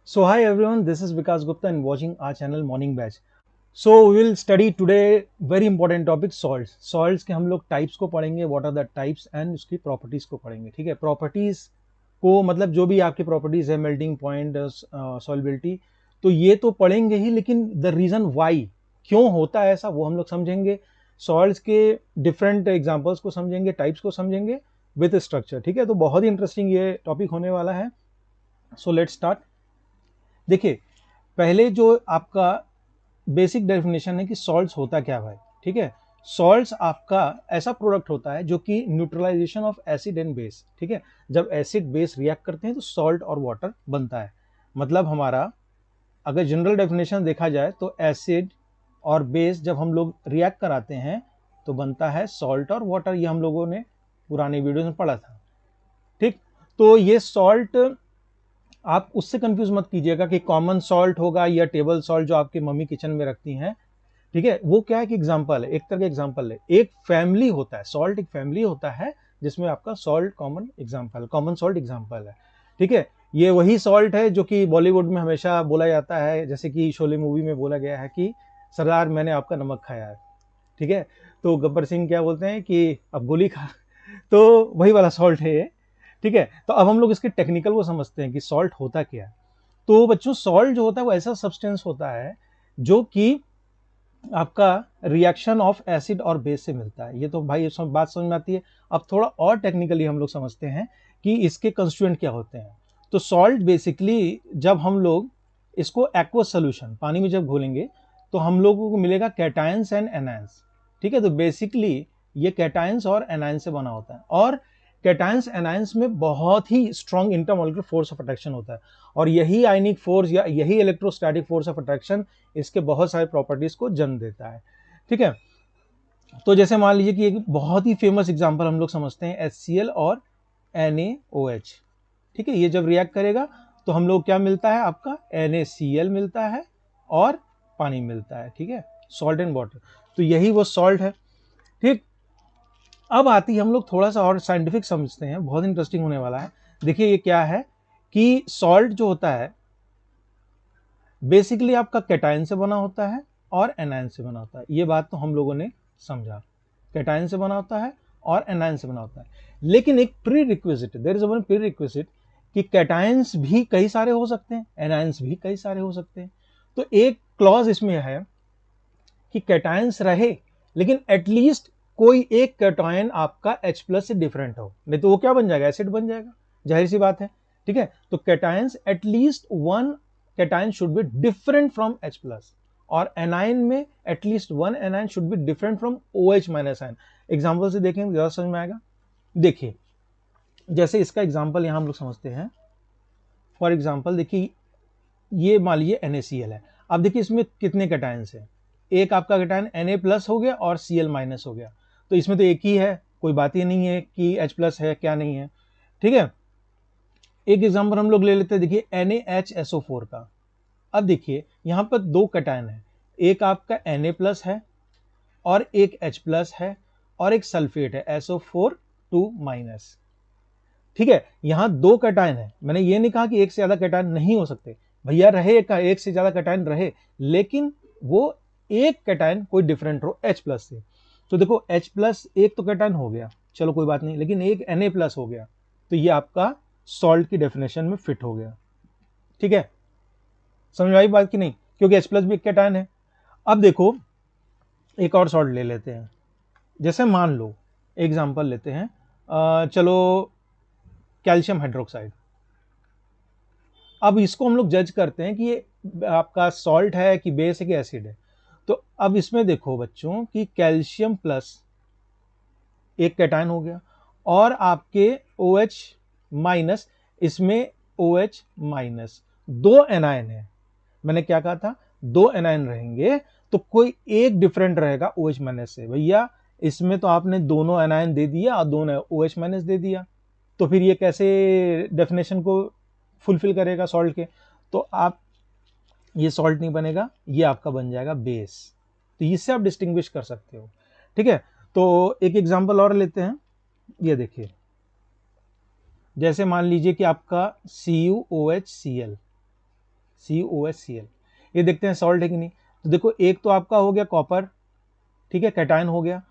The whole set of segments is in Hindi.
So hi everyone, this is Vikas Gupta and watching our channel Morning Batch. So we will study today very important topic salts. Salts के हम लोग types को पढ़ेंगे, what are the types and उसकी properties को पढ़ेंगे. ठीक है, properties को मतलब जो भी आपकी properties है, melting point, solubility, तो ये तो पढ़ेंगे ही, लेकिन the reason why क्यों होता है ऐसा वो हम लोग समझेंगे. सॉल्ट्स के डिफरेंट एग्जांपल्स को समझेंगे, टाइप्स को समझेंगे विद स्ट्रक्चर. ठीक है, तो बहुत ही इंटरेस्टिंग ये टॉपिक होने वाला है. So let's start. देखिए, पहले जो आपका बेसिक डेफिनेशन है कि सॉल्ट्स होता क्या भाई. ठीक है, सॉल्ट्स आपका ऐसा प्रोडक्ट होता है जो कि neutralization of acid and base. ठीक है, जब एसिड बेस रिएक्ट करते हैं तो सॉल्ट और वाटर बनता है. मतलब हमारा अगर जनरल डेफिनेशन देखा जाए तो एसिड और बेस जब हम लोग रिएक्ट कराते हैं तो बनता है सॉल्ट और वाटर. ये हम लोगों ने पुराने वीडियो में पढ़ा था. ठीक, तो ये सॉल्ट आप उससे कंफ्यूज मत कीजिएगा कि कॉमन सॉल्ट होगा या टेबल सॉल्ट जो आपकी मम्मी किचन में रखती हैं. ठीक है, वो क्या है कि एग्जांपल है, एक तरह का एग्जांपल है. एक फैमिली होता है, सॉल्ट एक फैमिली होता है जिसमें आपका सॉल्ट कॉमन सॉल्ट एग्जांपल है. ठीक है, ये वही सॉल्ट है जो कि बॉलीवुड में हमेशा बोला जाता है, जैसे कि शोले मूवी में बोला गया है कि सरदार मैंने आपका नमक खाया है. ठीक है, तो गब्बर सिंह क्या बोलते हैं कि अब गोली खा. तो वही वाला सॉल्ट है ये. ठीक है, तो अब हम लोग इसके टेक्निकल को समझते हैं कि सॉल्ट होता क्या है. तो बच्चों, सॉल्ट जो होता है वो ऐसा सब्सटेंस होता है जो कि आपका रिएक्शन ऑफ एसिड और बेस से मिलता है. ये तो भाई सब बात समझ में आती है. अब थोड़ा और टेक्निकली हम लोग समझते हैं कि इसके कंस्टिट्यूएंट क्या होते हैं. तो सॉल्ट बेसिकली जब हम लोग इसको एक्वस सोल्यूशन पानी में जब घोलेंगे तो हम लोगों को मिलेगा कैटायंस एंड एनायंस. ठीक है, तो बेसिकली ये कैटायंस और एनायंस से बना होता है. और कैटायंस एनायंस में बहुत ही strong intermolecular force of attraction होता है. और यही आयनिक फोर्स या यही इलेक्ट्रोस्टैटिक फोर्स ऑफ अट्रैक्शन इसके बहुत सारे प्रॉपर्टीज को जन्म देता है. ठीक है, तो जैसे मान लीजिए कि एक बहुत ही फेमस एग्जांपल हम लोग समझते हैं HCl और NaOH. ठीक है, ये जब रिएक्ट करेगा तो हम लोग क्या मिलता है, आपका NaCl मिलता है और पानी मिलता है. ठीक है, सॉल्ट एंड वाटर. तो यही वो सॉल्ट है. ठीक, अब आती हम लोग थोड़ा सा और साइंटिफिक समझते हैं, बहुत इंटरेस्टिंग होने वाला है. देखिए ये क्या है कि सॉल्ट जो होता है बेसिकली आपका कैटायन से बना होता है और एनायन से बना होता है. ये बात तो हम लोगों ने समझा, कैटायन से बना होता है और एनायन से बना होता है. लेकिन एक prerequisite, there is one prerequisite कि कैटायंस भी कई सारे हो सकते हैं, एनायंस भी कई सारे हो सकते हैं. तो एक क्लॉज इसमें है कि कैटायंस रहे लेकिन एटलीस्ट कोई एक कैटायन आपका H प्लस से डिफरेंट हो, नहीं तो वो क्या बन जाएगा, एसिड बन जाएगा. जाहिर सी बात है. ठीक है, तो cations at least one cation should be different from H plus. और एनाइन में at least one A9 should be different from OH minus ion. Example से देखेंगे ज्यादा समझ में आएगा. देखिए, जैसे इसका एग्जाम्पल यहां हम लोग समझते हैं. फॉर एग्जाम्पल देखिए, ये मान लीजिए NaCl है. अब देखिए इसमें कितने कैटायंस है, एक आपका कैटायन Na प्लस हो गया और Cl माइनस हो गया. तो इसमें तो एक ही है, कोई बात ही नहीं है कि H प्लस है क्या नहीं है. ठीक है, एक एग्जांपल हम लोग ले लेते हैं. देखिए NaHSO4 का. अब देखिए यहां पर दो कैटायन है, एक आपका Na प्लस है और एक H प्लस है और एक सल्फेट है SO4 2 माइनस. ठीक है, यहां दो कैटायन है. मैंने ये नहीं कहा कि एक से ज्यादा कैटायन नहीं हो सकते, भैया रहे का एक से ज्यादा कैटायन रहे, लेकिन वो एक कैटायन कोई डिफरेंट हो H प्लस से. तो देखो H प्लस एक तो कैटायन हो गया, चलो कोई बात नहीं, लेकिन एक Na प्लस हो गया, तो ये आपका सॉल्ट की डेफिनेशन में फिट हो गया. ठीक है, समझ आई बात कि नहीं, क्योंकि H प्लस भी एक कैटायन है. अब देखो एक और सॉल्ट ले लेते हैं. जैसे मान लो एग्जाम्पल लेते हैं, चलो कैल्शियम हाइड्रोक्साइड. अब इसको हम लोग जज करते हैं कि ये आपका सॉल्ट है कि बेस है कि एसिड है. तो अब इसमें देखो बच्चों कि कैल्शियम प्लस एक कैटायन हो गया और आपके OH माइनस, इसमें OH माइनस दो एनायन है. मैंने क्या कहा था, दो एनायन रहेंगे तो कोई एक डिफरेंट रहेगा OH माइनस से. भैया इसमें तो आपने दोनों एनायन दे दिया और दोनों OH माइनस दे दिया, तो फिर ये कैसे डेफिनेशन को फुलफिल करेगा सॉल्ट के. तो आप ये सॉल्ट नहीं बनेगा, ये आपका बन जाएगा बेस. तो इससे आप डिस्टिंग्विश कर सकते हो. ठीक है, तो एक एग्जांपल और लेते हैं. ये देखिए, जैसे मान लीजिए कि आपका CuOHCl. COHCl। ये देखते हैं सॉल्ट है कि नहीं। तो देखो एक तो आपका हो गया कॉपर, ठीक है, कैटायन हो गया,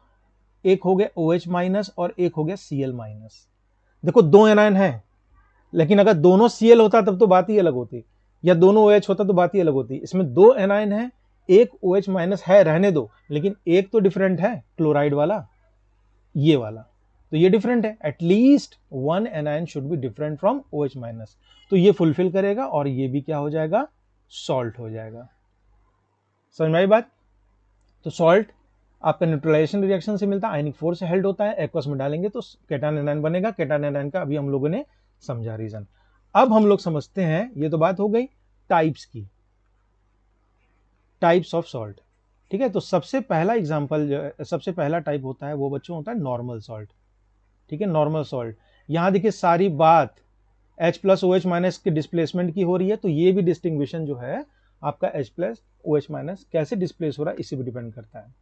एक हो गया OH माइनस और एक हो गया Cl माइनस। देखो दो एनायन है, लेकिन अगर दोनों Cl होता तब तो बात ही अलग होती, या दोनों OH होता तो बात ही अलग होती। इसमें दो एनायन है, एक OH माइनस है, रहने दो, लेकिन एक तो डिफरेंट है, क्लोराइड वाला, ये वाला, तो ये डिफरेंट है। At least one anion should be different from OH minus, तो ये फुलफिल करेगा और ये भी क्या हो जाएगा, सॉल्ट हो जाएगा। समझ में आई बात। तो सॉल्ट आपका न्यूट्रलाइजेशन रिएक्शन से मिलता है, आयनिक फोर्स से हेल्ड होता है, एक्वस में डालेंगे तो केटायन एनायन बनेगा। केटायन एनायन का अभी हम लोगों ने समझा रीजन। अब हम लोग समझते हैं, ये तो बात हो गई टाइप्स की, टाइप्स ऑफ सॉल्ट, ठीक है। तो सबसे पहला एग्जांपल जो सबसे पहला टाइप होता है वो बच्चों होता है नॉर्मल सॉल्ट, ठीक है। नॉर्मल सॉल्ट, यहां देखिए सारी बात H प्लस OH माइनस के डिस्प्लेसमेंट की हो रही है, तो ये भी डिस्टिंग्विशन जो है आपका H प्लस OH माइनस कैसे डिस्प्लेस हो रहा है इसी पर डिपेंड करता है।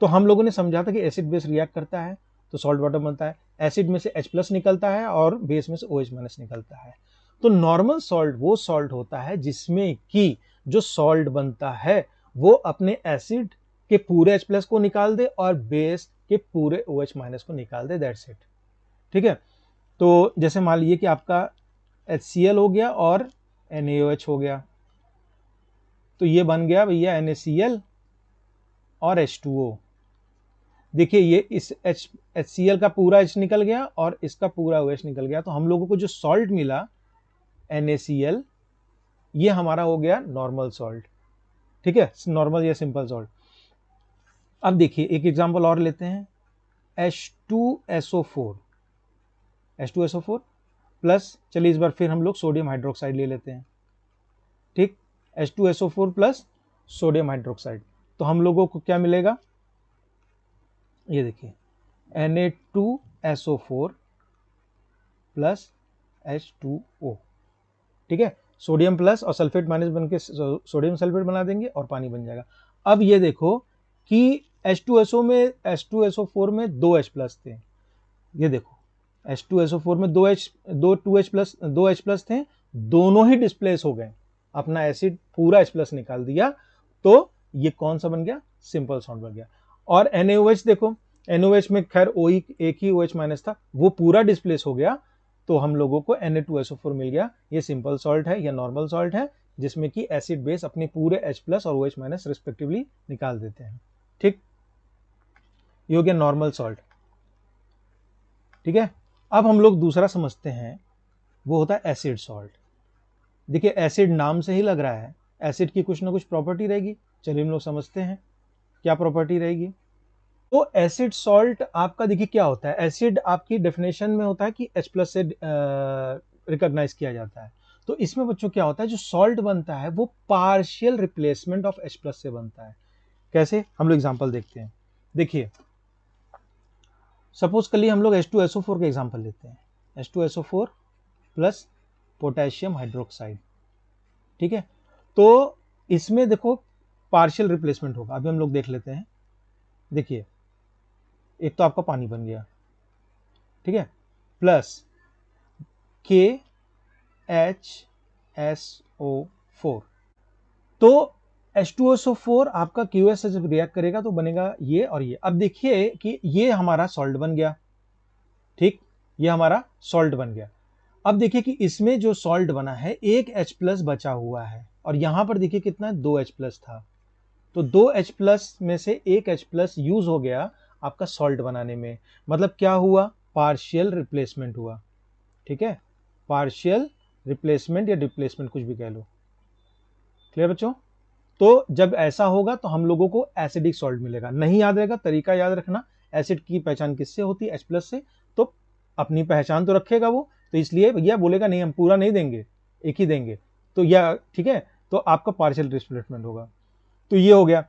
तो हम लोगों ने समझा था कि एसिड बेस रिएक्ट करता है तो सॉल्ट वाटर बनता है, एसिड में से H प्लस निकलता है और बेस में से OH माइनस निकलता है। तो नॉर्मल सॉल्ट वो सॉल्ट होता है जिसमें कि जो सॉल्ट बनता है वो अपने एसिड के पूरे H प्लस को निकाल दे और बेस के पूरे OH माइनस को निकाल दे, दैट्स इट, ठीक है। तो जैसे मान लीजिए कि आपका HCl हो गया और NaOH हो गया, तो ये बन गया भैया NaCl और H2O। देखिए ये इस HCl का पूरा H निकल गया और इसका पूरा OH निकल गया, तो हम लोगों को जो सॉल्ट मिला NaCl, ये हमारा हो गया नॉर्मल सॉल्ट, ठीक है, नॉर्मल या सिंपल सॉल्ट। अब देखिए एक एग्जांपल और लेते हैं, H2SO4 प्लस, चलिए इस बार फिर हम लोग सोडियम हाइड्रोक्साइड ले लेते हैं, ठीक। H2SO4 प्लस सोडियम हाइड्रोक्साइड, तो हम लोगों को क्या मिलेगा, ये देखिए Na2SO4 प्लस H2O, ठीक है। सोडियम प्लस और सल्फेट माइनस बन के सोडियम सल्फेट बना देंगे और पानी बन जाएगा। अब ये देखो कि H2SO4 में दो H प्लस थे, ये देखो H2SO4 में दो H प्लस थे, दोनों ही डिस्प्लेस हो गए, अपना एसिड पूरा H प्लस निकाल दिया, तो ये कौन सा बन गया, सिंपल सॉल्ट बन गया। और NaOH देखो, NaOH में खैर एक ही OH माइनस था, वो पूरा डिस्प्लेस हो गया, तो हम लोगों को Na2SO4 मिल गया। ये सिंपल सॉल्ट है या नॉर्मल सॉल्ट है, जिसमें कि एसिड बेस अपने पूरे H प्लस और OH माइनस रिस्पेक्टिवली निकाल देते हैं, ठीक। ये हो गया नॉर्मल सॉल्ट, ठीक है। अब हम लोग दूसरा समझते हैं, वो होता है एसिड सॉल्ट। देखिए एसिड नाम से ही लग रहा है एसिड की कुछ ना कुछ प्रॉपर्टी रहेगी, चलिए हम लोग समझते हैं क्या प्रॉपर्टी रहेगी। तो एसिड सॉल्ट आपका देखिए क्या होता है, एसिड आपकी डेफिनेशन में होता है कि H प्लस से रिकॉग्नाइज किया जाता है। तो इसमें बच्चों क्या होता है, जो सॉल्ट बनता है वो partial replacement of H plus से बनता है। कैसे, हम लोग एग्जांपल देखते हैं। देखिए सपोज कल हम लोग H2SO4 का एग्जांपल लेते हैं, H2SO4 प्लस पोटेशियम हाइड्रोक्साइड, ठीक है। तो इसमें देखो पार्शियल रिप्लेसमेंट होगा, अभी हम लोग देख लेते हैं। देखिए एक तो आपका पानी बन गया, ठीक है, प्लस KHSO4, तो H2SO4 आपका QS से जब रिएक्ट करेगा तो बनेगा ये और ये। अब देखिए कि ये हमारा सॉल्ट बन गया, ठीक, ये हमारा सॉल्ट बन गया। अब देखिए कि इसमें जो सॉल्ट बना है एक H प्लस बचा हुआ है, और यहां पर देखिए कितना 2 H प्लस था, तो 2 H प्लस में से एक H प्लस यूज हो गया आपका सॉल्ट बनाने में। मतलब क्या हुआ, पार्शियल रिप्लेसमेंट हुआ, ठीक है, पार्शियल रिप्लेसमेंट या रिप्लेसमेंट कुछ भी कह लो, क्लियर बच्चों। तो जब ऐसा होगा तो हम लोगों को एसिडिक सॉल्ट मिलेगा। नहीं याद रहेगा, तरीका याद रखना, एसिड की पहचान किससे होती है, H प्लस से, तो अपनी पहचान तो रखेगा वो, तो इसलिए भैया बोलेगा नहीं हम पूरा नहीं देंगे, एक ही देंगे, तो या ठीक है, तो आपका पार्शियल रिप्लेसमेंट होगा। तो ये हो गया।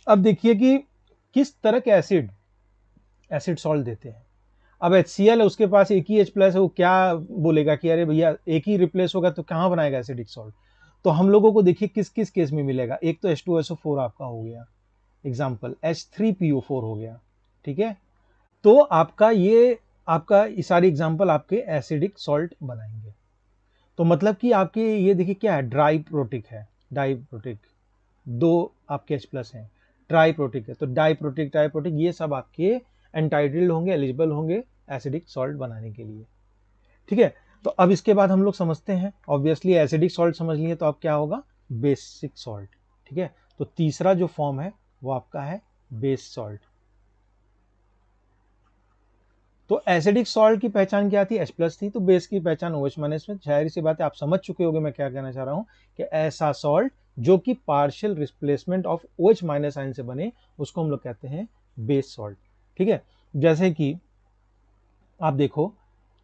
अब देखिए कि किस तरह के एसिड सॉल्ट देते हैं। अब HCl है, उसके पास एक ही H प्लस है, वो क्या बोलेगा कि अरे भैया एक ही रिप्लेस होगा तो कहाँ बनाएगा एसिडिक सॉल्ट। तो हम लोगों को देखिए किस किस केस में मिलेगा। एक तो H2SO4 आपका हो गया एग्जाम्पल, H3PO4 हो गया, ठीक है। तो आपका ये सारी एग्जाम्पल आपके एसिडिक सॉल्ट बनाएंगे। तो मतलब कि आपके ये देखिए क्या है, ड्राई प्रोटिक है, डाई प्रोटिक, दो आपके H+ हैं, ट्राई प्रोटिक है, तो डाई प्रोटिक, ट्राई प्रोटिक, ये सब आपके एंटाइटल्ड होंगे, एलिजिबल होंगे एसिडिक सॉल्ट बनाने के लिए। ठीक है, तो अब इसके बाद हम लोग समझते हैं, ऑब्वियसली एसिडिक सॉल्ट समझ लिए, तो अब क्या होगा, बेसिक सॉल्ट। ठीक है, तो तीसरा जो फॉर्म है वो आपका है बेस सॉल्ट। तो एसिडिक सॉल्ट की पहचान क्या थी, H+ थी, तो बेस की पहचान OH- में। जाहिर सी बात है आप समझ चुके होंगे मैं क्या कहना चाह रहा हूं, कि ऐसा सॉल्ट जो कि partial replacement of OH- ion से बने, उसको हम लोग कहते हैं बेस सॉल्ट। ठीक है, जैसे कि आप देखो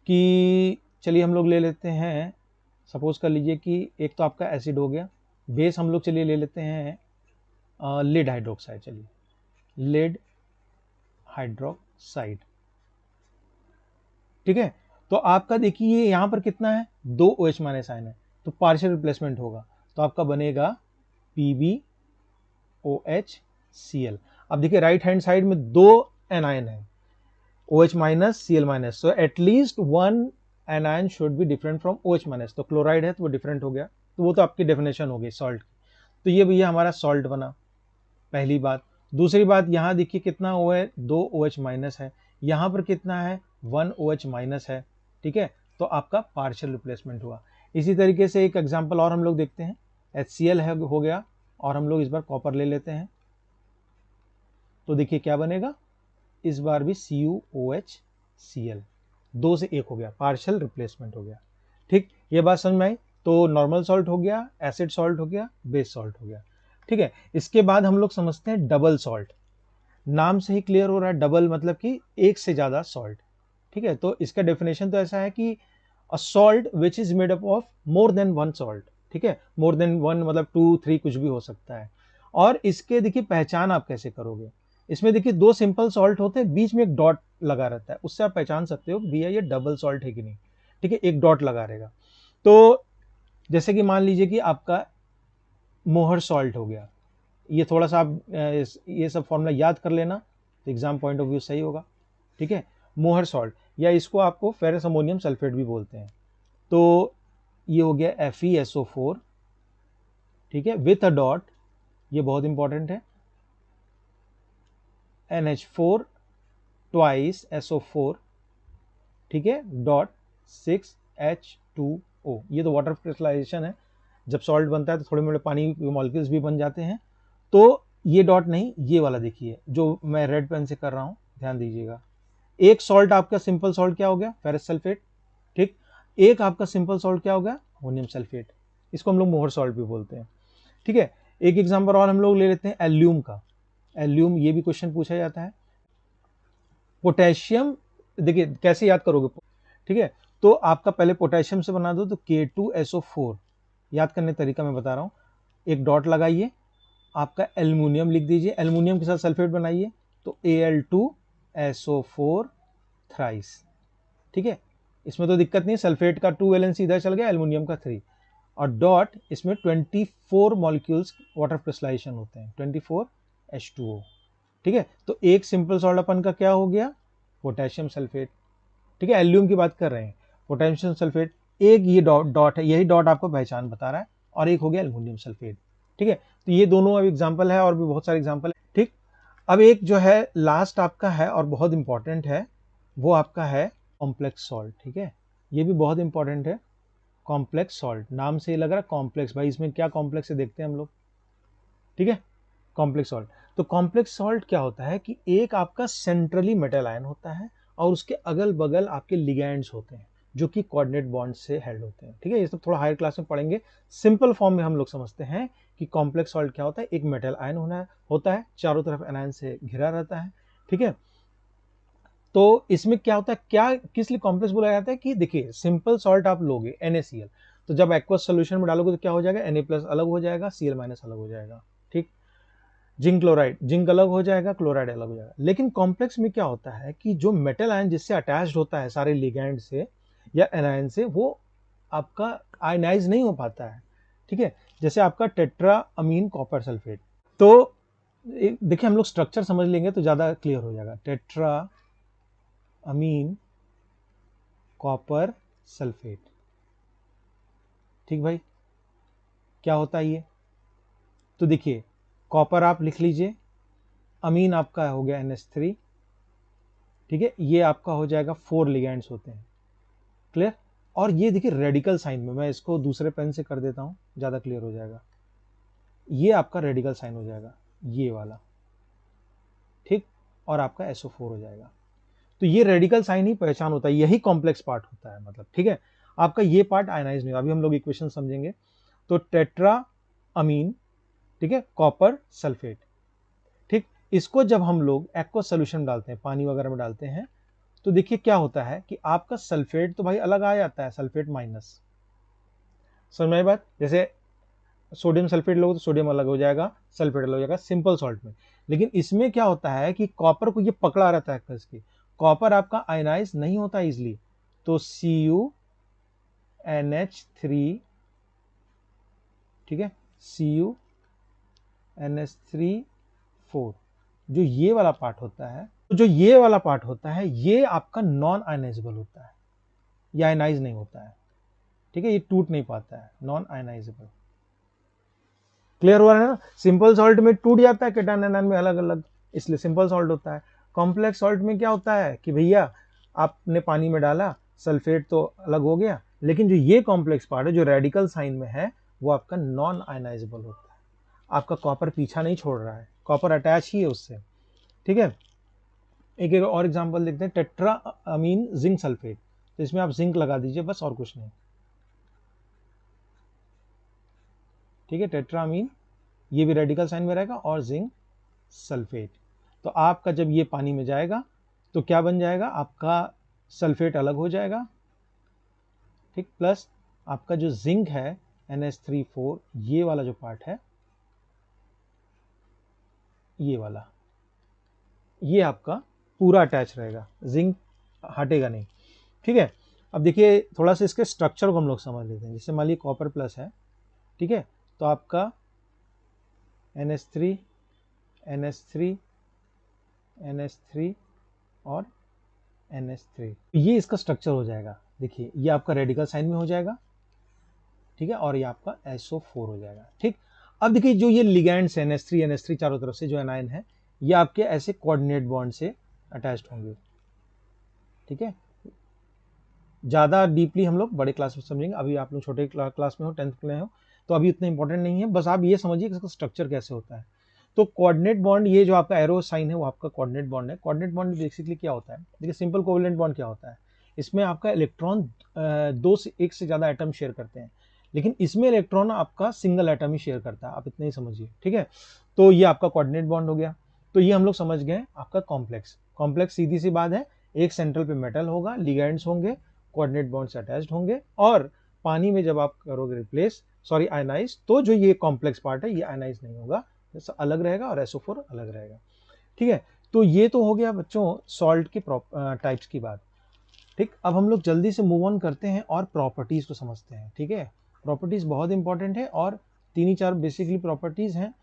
कि चलिए हम लोग ले लेते हैं, सपोज कर लीजिए कि एक तो आपका एसिड हो गया, बेस हम लोग चलिए ले लेते हैं लेड हाइड्रोक्साइड, चलिए लेड हाइड्रोक्साइड। ठीक है, तो आपका देखिए यहां पर कितना है, 2 OH- आयन है, तो पार्शियल रिप्लेसमेंट होगा, तो आपका बनेगा PbOHCl। अब देखिए राइट हैंड साइड में 2 एनायन है, OH- Cl-, so at least one anion should be different from OH-, तो क्लोराइड है तो वो डिफरेंट हो गया, तो वो तो आपकी डेफिनेशन हो गई सॉल्ट की। तो ये भैया हमारा सॉल्ट बना, पहली बात। दूसरी बात, यहां देखिए कितना हुआ है, 2 OH- है, यहां पर कितना है, 1 OH- है। ठीक है, तो आपका पार्शियल रिप्लेसमेंट हुआ। इसी तरीके से एक एग्जांपल और हम लोग देखते हैं, HCl है हो गया, और हम लोग इस बार कॉपर ले लेते हैं, तो देखिए क्या बनेगा, इस बार भी CuOHCl, 2 से 1 हो गया, पार्शियल रिप्लेसमेंट हो गया। ठीक, ये बात समझ में आई। तो नॉर्मल सॉल्ट हो गया, एसिड सॉल्ट हो गया, बेस सॉल्ट हो गया। ठीक है, इसके बाद हम लोग समझते हैं डबल सॉल्ट। नाम से ही क्लियर हो रहा है, डबल मतलब कि एक से ज्यादा सॉल्ट। ठीक है, तो इसका डेफिनेशन तो ऐसा है कि a salt which is made up of more than one salt. ठीक है, मोर देन वन मतलब 2, 3 कुछ भी हो सकता है। और इसके देखिए पहचान आप कैसे करोगे, इसमें देखिए 2 सिंपल सॉल्ट होते हैं, बीच में एक डॉट लगा रहता है, उससे आप पहचान सकते हो भैया ये डबल सॉल्ट है कि नहीं। ठीक है, एक डॉट लगा रहेगा। तो जैसे कि मान लीजिए कि आपका मोहर सॉल्ट हो गया, ये थोड़ा सा आप ये सब फॉर्मूला याद कर लेना, तो एग्जाम पॉइंट ऑफ व्यू सही होगा। ठीक है, मोहर सॉल्ट, या इसको आपको फेरस अमोनियम सल्फेट भी बोलते हैं। तो ये हो गया FeSO4। ठीक है, विथ अ डॉट, ये बहुत इंपॉर्टेंट है, NH4 ट्वाइस SO4। ठीक है, डॉट 6H2O, ये तो वाटर क्रिस्टलाइजेशन है, जब सॉल्ट बनता है तो थोड़े मोटे पानी के मॉलिक्यूल्स भी बन जाते हैं। तो ये डॉट नहीं, ये वाला देखिए जो मैं रेड पेन से कर रहा हूं, ध्यान दीजिएगा। एक सॉल्ट आपका सिंपल सॉल्ट क्या हो गया, फेरस सल्फेट। ठीक, एक आपका सिंपल सॉल्ट क्या हो गया, अमोनियम सल्फेट, इसको हम लोग मोहर सॉल्ट भी बोलते हैं। ठीक है, एक एग्जांपल और हम लोग ले लेते हैं एल्यूम का। एल्यूम, ये भी क्वेश्चन पूछा जाता है। पोटेशियम, देखिए कैसे याद करोगे, ठीक है, तो आपका पहले पोटेशियम से बना दो, तो K2SO4, याद करने तरीका मैं बता रहा हूं, एक डॉट लगाइए, आपका एल्युमिनियम लिख दीजिए, एल्युमिनियम के साथ सल्फेट बनाइए, तो Al2SO4 थ्राइस। ठीक है, इसमें तो दिक्कत नहीं, सल्फेट का 2 वैलेंसी इधर चल गया, एल्युमिनियम का 3, और डॉट, इसमें 24 मॉलिक्यूल्स वाटर क्रिस्टलाइजेशन होते हैं, 24H2O। ठीक है, तो एक सिंपल सॉल्ट अपन का क्या हो गया, पोटेशियम सल्फेट। ठीक है, एल्यूम की बात कर रहे हैं, पोटेशियम सल्फेट, एक ये डॉट डॉट है, यही डॉट आपको पहचान बता रहा है, और एक हो गया एल्युमिनियम सल्फेट। ठीक है, तो ये दोनों अब एग्जांपल है, और भी बहुत सारे एग्जांपल है। ठीक, अब एक जो है लास्ट आपका है और बहुत इंपॉर्टेंट है, वो आपका है कॉम्प्लेक्स सॉल्ट। ठीक है, ये भी बहुत इंपॉर्टेंट है, कॉम्प्लेक्स सॉल्ट, नाम से ही लग रहा है कॉम्प्लेक्स, भाई इसमें क्या कॉम्प्लेक्स है देखते हैं हम लोग। ठीक है, कॉम्प्लेक्स सॉल्ट, तो कॉम्प्लेक्स सॉल्ट क्या होता है कि एक आपका सेंट्रली मेटल आयन होता है, और उसके अगल बगल आपके लिगैंड्स होते हैं जो कि कोऑर्डिनेट बॉन्ड से हेल्ड होते हैं। ठीक है, ये सब थोड़ा हायर क्लास में पढ़ेंगे, सिंपल फॉर्म में हम लोग समझते हैं कि कॉम्प्लेक्स सॉल्ट क्या होता है, एक मेटल आयन होता है, चारों तरफ एनायन से घिरा रहता है। ठीक है, तो इसमें क्या होता है, क्या किस लिए कॉम्प्लेक्स बोला जाता है, कि देखिए सिंपल सॉल्ट आप लोगे NaCl, तो जब एक्वस सोल्यूशन में डालोगे तो क्या हो जाएगा, Na+ अलग हो जाएगा, Cl- अलग हो जाएगा। ठीक, जिंक क्लोराइड, जिंक अलग हो जाएगा, क्लोराइड अलग हो जाएगा। लेकिन कॉम्प्लेक्स में क्या होता है कि जो मेटल आयन जिससे अटैच्ड होता है सारे लिगैंड से या एनायन से, वो आपका आयनाइज नहीं हो पाता है। ठीक है, जैसे आपका टेट्रा अमीन कॉपर सल्फेट। तो देखिए हम लोग स्ट्रक्चर समझ लेंगे तो ज्यादा क्लियर हो जाएगा, टेट्रा अमीन कॉपर सल्फेट। ठीक भाई, क्या होता है ये? तो देखिए कॉपर आप लिख लीजिए, अमीन आपका हो गया NH3, ठीक है, ये आपका हो जाएगा 4 लिगेंड्स होते हैं, क्लियर। और ये देखिए रेडिकल साइन में, मैं इसको दूसरे पेन से कर देता हूं, ज्यादा क्लियर हो जाएगा। ये आपका रेडिकल साइन हो जाएगा, ये वाला, ठीक, और आपका SO4 हो जाएगा। तो ये रेडिकल साइन ही पहचान होता है, यही कॉम्प्लेक्स पार्ट होता है, मतलब ठीक है। आपका ये पार्ट आयनाइज नहीं होगा। अभी हम लोग इक्वेशन समझेंगे। तो टेट्रा अमीन, ठीक है, कॉपर सल्फेट, ठीक, इसको जब हम लोग एक्वस सोल्यूशन डालते हैं, पानी वगैरह में डालते हैं, तो देखिए क्या होता है कि आपका सल्फेट तो भाई अलग आ जाता है, सल्फेट माइनस, समझ में आई बात? जैसे सोडियम सल्फेट लोगे तो सोडियम अलग हो जाएगा, सल्फेट अलग हो जाएगा सिंपल सॉल्ट में। लेकिन इसमें क्या होता है कि कॉपर को ये पकड़ा रहता है इसकी, कॉपर आपका आयनाइज नहीं होता इजिली, तो CuNH3, ठीक है, CuNH3 4, जो ये वाला पार्ट होता है, तो जो ये वाला पार्ट होता है ये आपका नॉन आयनाइजेबल होता है, ये आयनाइज नहीं होता है, ठीक है, ये टूट नहीं पाता है, नॉन आयनाइजेबल। क्लियर हुआ है ना? सिंपल सॉल्ट में टूट जाता है केटायन एनायन में अलग अलग, इसलिए सिंपल सॉल्ट होता है। कॉम्प्लेक्स सॉल्ट में क्या होता है कि भैया आपने पानी में डाला, सल्फेट तो अलग हो गया, लेकिन जो ये कॉम्प्लेक्स पार्ट है जो रेडिकल साइन में है वो आपका नॉन आयनाइजेबल होता है। आपका कॉपर पीछा नहीं छोड़ रहा है, कॉपर अटैच ही है उससे, ठीक है। एक एक और एग्जांपल देखते हैं, टेट्रा अमीन जिंक सल्फेट, तो इसमें आप जिंक लगा दीजिए बस, और कुछ नहीं, ठीक है। टेट्रामीन ये भी रेडिकल साइन में रहेगा, और जिंक सल्फेट, तो आपका जब ये पानी में जाएगा तो क्या बन जाएगा, आपका सल्फेट अलग हो जाएगा, ठीक, प्लस आपका जो जिंक है NH3 4, ये वाला जो पार्ट है, ये वाला, ये आपका पूरा अटैच रहेगा, जिंक हटेगा नहीं, ठीक है। अब देखिए थोड़ा सा इसके स्ट्रक्चर को हम लोग समझ लेते हैं। जैसे मान लीजिए कॉपर प्लस है, ठीक है, तो आपका NH3 NH3 NH3 और NH3, ये इसका स्ट्रक्चर हो जाएगा। देखिए ये आपका रेडिकल साइन में हो जाएगा, ठीक है, और ये आपका SO4 हो जाएगा, ठीक। अब देखिए जो ये लिगेंड्स है NH3 चारों तरफ से जो एनायन है, ये आपके ऐसे कोऑर्डिनेट बॉन्ड से अटैच्ड होंगे, ठीक है। ज्यादा डीपली हम लोग बड़े क्लास में समझेंगे, अभी आप लोग छोटे क्लास में हो, 10th में हो, तो अभी उतना इंपॉर्टेंट नहीं है, बस आप ये समझिए कि इसका स्ट्रक्चर कैसे होता है। तो कोऑर्डिनेट बॉन्ड, ये जो आपका एरो साइन है वो आपका कोऑर्डिनेट बॉन्ड है। कोऑर्डिनेट बॉन्ड बेसिकली क्या होता है, देखिए सिंपल कोवेलेंट बॉन्ड क्या होता है, इसमें आपका इलेक्ट्रॉन दो से एक से ज्यादा एटम शेयर करते हैं, लेकिन इसमें इलेक्ट्रॉन आपका सिंगल एटम ही शेयर करता है, आप इतना ही समझिए, ठीक है। तो ये आपका कोऑर्डिनेट बॉन्ड हो गया। तो ये हम लोग समझ गए आपका कॉम्प्लेक्स। कॉम्प्लेक्स सीधी सी बात है, एक सेंट्रल पे मेटल होगा, लिगेंड्स होंगे, कोऑर्डिनेट बॉन्ड से अटैच्ड होंगे, और पानी में जब आप करोगे रिप्लेस, सॉरी आयनाइज, तो जो ये कॉम्प्लेक्स पार्ट है ये आयनाइज नहीं होगा, अलग रहेगा, और SO4 अलग रहेगा, ठीक है। तो ये तो हो गया बच्चों सॉल्ट के टाइप्स की बात, ठीक। अब हम लोग जल्दी से मूव ऑन करते हैं और प्रॉपर्टीज को समझते हैं, ठीक है। प्रॉपर्टीज बहुत इंपॉर्टेंट है, और 3 ही 4 बेसिकली प्रॉपर्टीज हैं,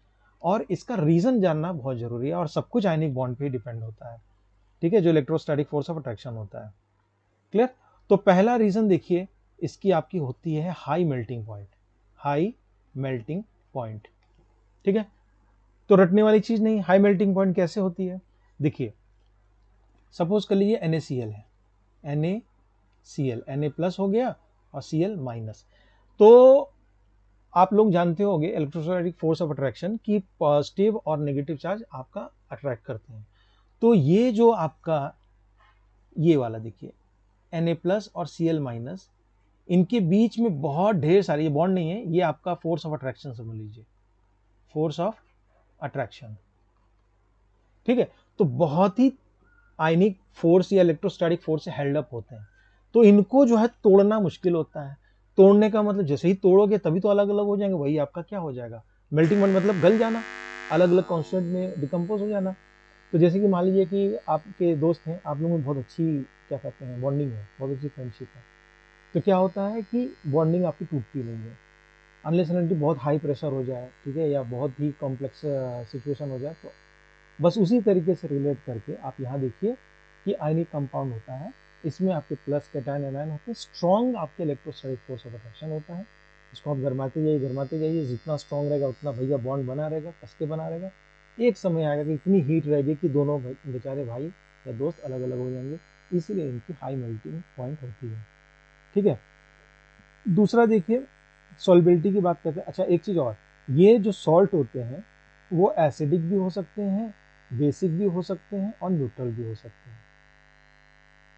और इसका रीजन जानना बहुत जरूरी है, और सब कुछ आयनिक बॉन्ड पे ही डिपेंड होता है, ठीक है, जो इलेक्ट्रोस्टैटिक फोर्स ऑफ अट्रैक्शन होता है, क्लियर। तो पहला रीजन देखिए इसकी आपकी होती है high melting point, high melting point, ठीक है। तो रटने वाली चीज नहीं, हाई मेल्टिंग पॉइंट कैसे होती है, देखिए सपोज कर लीजिए NaCl है, NaCl, Na प्लस हो गया और Cl माइनस, तो आप लोग जानते होंगे इलेक्ट्रोस्टैटिक फोर्स ऑफ अट्रैक्शन की पॉजिटिव और नेगेटिव चार्ज आपका अट्रैक्ट करते हैं। तो ये जो आपका ये वाला देखिए Na प्लस और Cl माइनस, इनके बीच में बहुत ढेर सारे, ये बॉन्ड नहीं है, ये आपका फोर्स ऑफ अट्रैक्शन समझ लीजिए, फोर्स ऑफ अट्रैक्शन, ठीक है। तो बहुत ही आयनिक फोर्स या इलेक्ट्रोस्टैटिक फोर्स से हेल्ड अप होते हैं, तो इनको जो है तोड़ना मुश्किल होता है। तोड़ने का मतलब जैसे ही तोड़ोगे तभी तो अलग अलग हो जाएंगे, वही आपका क्या हो जाएगा, मेल्टिंग पॉइंट, मतलब गल जाना, अलग अलग कॉन्स्टेंट में डिकम्पोज हो जाना। तो जैसे कि मान लीजिए कि आपके दोस्त हैं, आप लोगों में बहुत अच्छी क्या कहते हैं बॉन्डिंग है, बहुत अच्छी फ्रेंडशिप है, तो क्या होता है कि बॉन्डिंग आपकी टूटती नहीं है, अनलेस अनटिल बहुत हाई प्रेशर हो जाए, ठीक है, या बहुत ही कॉम्प्लेक्स सिचुएशन हो जाए। तो बस उसी तरीके से रिलेट करके आप यहाँ देखिए कि आयनिक कंपाउंड होता है, इसमें आपके प्लस कैटायन एनायन होते हैं, स्ट्रॉन्ग आपके इलेक्ट्रोस्टैटिक फोर्स ऑफ अट्रैक्शन होता है, इसको आप गरमाते जाइए, जितना स्ट्रांग रहेगा उतना भैया बॉन्ड बना रहेगा, कस के बना रहेगा। एक समय आएगा कि इतनी हीट रहेगी कि दोनों बेचारे भाई या दोस्त अलग अलग हो जाएंगे, इसीलिए इनकी हाई मेल्टिंग पॉइंट होती है। ठीक है, दूसरा देखिए सॉल्युबिलिटी की बात करते हैं। अच्छा एक चीज़ और, ये जो सॉल्ट होते हैं वो एसिडिक भी हो सकते हैं, बेसिक भी हो सकते हैं और न्यूट्रल भी हो सकते हैं।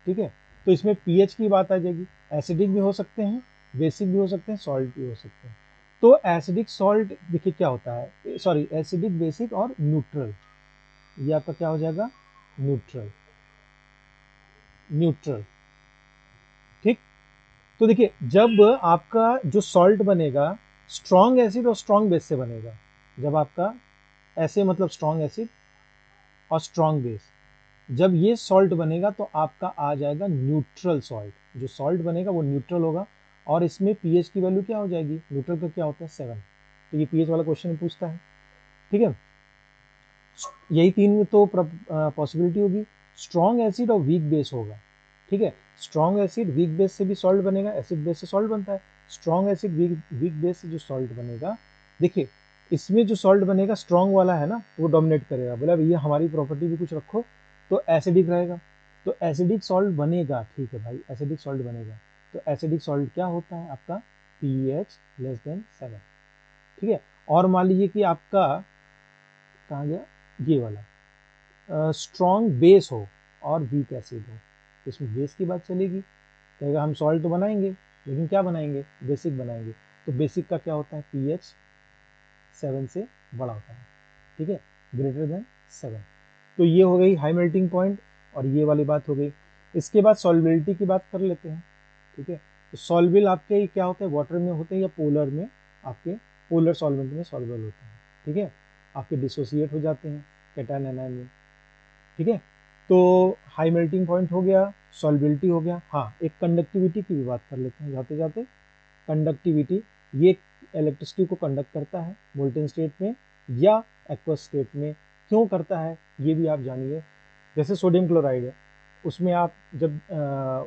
ठीक है, तो इसमें पीएच की बात आ जाएगी, एसिडिक भी हो सकते हैं, बेसिक भी हो सकते हैं, सॉल्ट भी हो सकते हैं। तो एसिडिक सॉल्ट देखिए क्या होता है, सॉरी एसिडिक बेसिक और न्यूट्रल, ये आपका क्या हो जाएगा, न्यूट्रल, न्यूट्रल। ठीक, तो देखिए जब आपका जो सॉल्ट बनेगा स्ट्रॉन्ग एसिड और स्ट्रॉन्ग बेस से बनेगा, जब आपका ऐसे मतलब स्ट्रॉन्ग एसिड और स्ट्रॉन्ग बेस, जब ये सॉल्ट बनेगा तो आपका आ जाएगा न्यूट्रल सॉल्ट। जो सॉल्ट बनेगा वो न्यूट्रल होगा और इसमें पीएच की वैल्यू क्या हो जाएगी, न्यूट्रल का क्या होता है 7। तो ये पीएच वाला क्वेश्चन पूछता है। ठीक है, यही तीन तो पॉसिबिलिटी होगी, स्ट्रॉन्ग एसिड और वीक बेस होगा। ठीक है, स्ट्रॉन्ग एसिड वीक बेस से भी सॉल्ट बनेगा, एसिड बेस से सॉल्ट बनता है। स्ट्रॉन्ग एसिड वीक बेस से जो सॉल्ट बनेगा, देखिए इसमें जो सॉल्ट बनेगा स्ट्रॉन्ग वाला है ना, तो वो डोमिनेट करेगा, बोला भैया हमारी प्रॉपर्टी भी कुछ रखो, तो एसिडिक रहेगा। तो एसिडिक सॉल्ट बनेगा, ठीक है भाई एसिडिक सॉल्ट बनेगा। तो एसिडिक सॉल्ट क्या होता है आपका, पीएच लेस देन 7। ठीक है, और मान लीजिए कि आपका कहाँ गया, ये वाला स्ट्रॉन्ग बेस हो और वीक एसिड हो, तो इसमें बेस की बात चलेगी। कहेगा हम सॉल्ट तो बनाएंगे लेकिन क्या बनाएंगे, बेसिक बनाएंगे। तो बेसिक का क्या होता है, पीएच 7 से बड़ा होता है। ठीक है, ग्रेटर देन 7। तो ये हो गई हाई मेल्टिंग पॉइंट और ये वाली बात हो गई। इसके बाद सॉल्युबिलिटी की बात कर लेते हैं। ठीक है, तो सॉल्युबल आपके क्या होते हैं, वाटर में होते हैं या पोलर में, आपके पोलर सॉल्वेंट में सॉल्युबल होते हैं। ठीक है, आपके डिसोसिएट हो जाते हैं कैटायन एनायन में। ठीक है, तो हाई मेल्टिंग पॉइंट हो गया, सॉल्युबिलिटी हो गया। हाँ, एक कंडक्टिविटी की भी बात कर लेते हैं जाते जाते। कंडक्टिविटी, ये इलेक्ट्रिसिटी को कंडक्ट करता है मोल्टेन स्टेट में या एक्वस स्टेट में, क्यों करता है ये भी आप जानिए। जैसे सोडियम क्लोराइड है, उसमें आप जब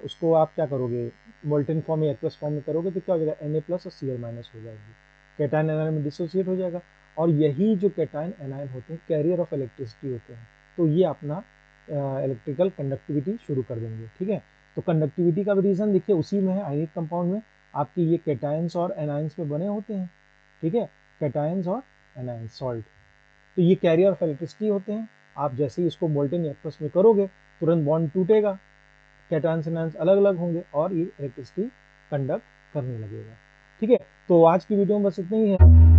उसको आप क्या करोगे, मोल्टेन फॉर्म या एक्वस फॉर्म में करोगे तो क्या हो जाएगा, Na प्लस और Cl माइनस हो जाएगी, कैटायन एनायन में डिसोसिएट हो जाएगा। और यही जो कैटायन एनायन होते हैं कैरियर ऑफ इलेक्ट्रिसिटी होते हैं, तो ये अपना इलेक्ट्रिकल कंडक्टिविटी शुरू कर देंगे। ठीक है, तो कंडक्टिविटी का भी रीज़न देखिए उसी में है, आयनिक कंपाउंड में आपकी ये कैटायंस और एनायंस में बने होते हैं। ठीक है, कैटायंस और एनायंस सॉल्ट, तो ये कैरियर ऑफ इलेक्ट्रिसिटी होते हैं। आप जैसे ही इसको मोल्टेन एक्वस में करोगे तुरंत बॉन्ड टूटेगा, कैटायंस एनायंस अलग अलग होंगे और ये इलेक्ट्रिसिटी कंडक्ट करने लगेगा। ठीक है, तो आज की वीडियो में बस इतना ही है।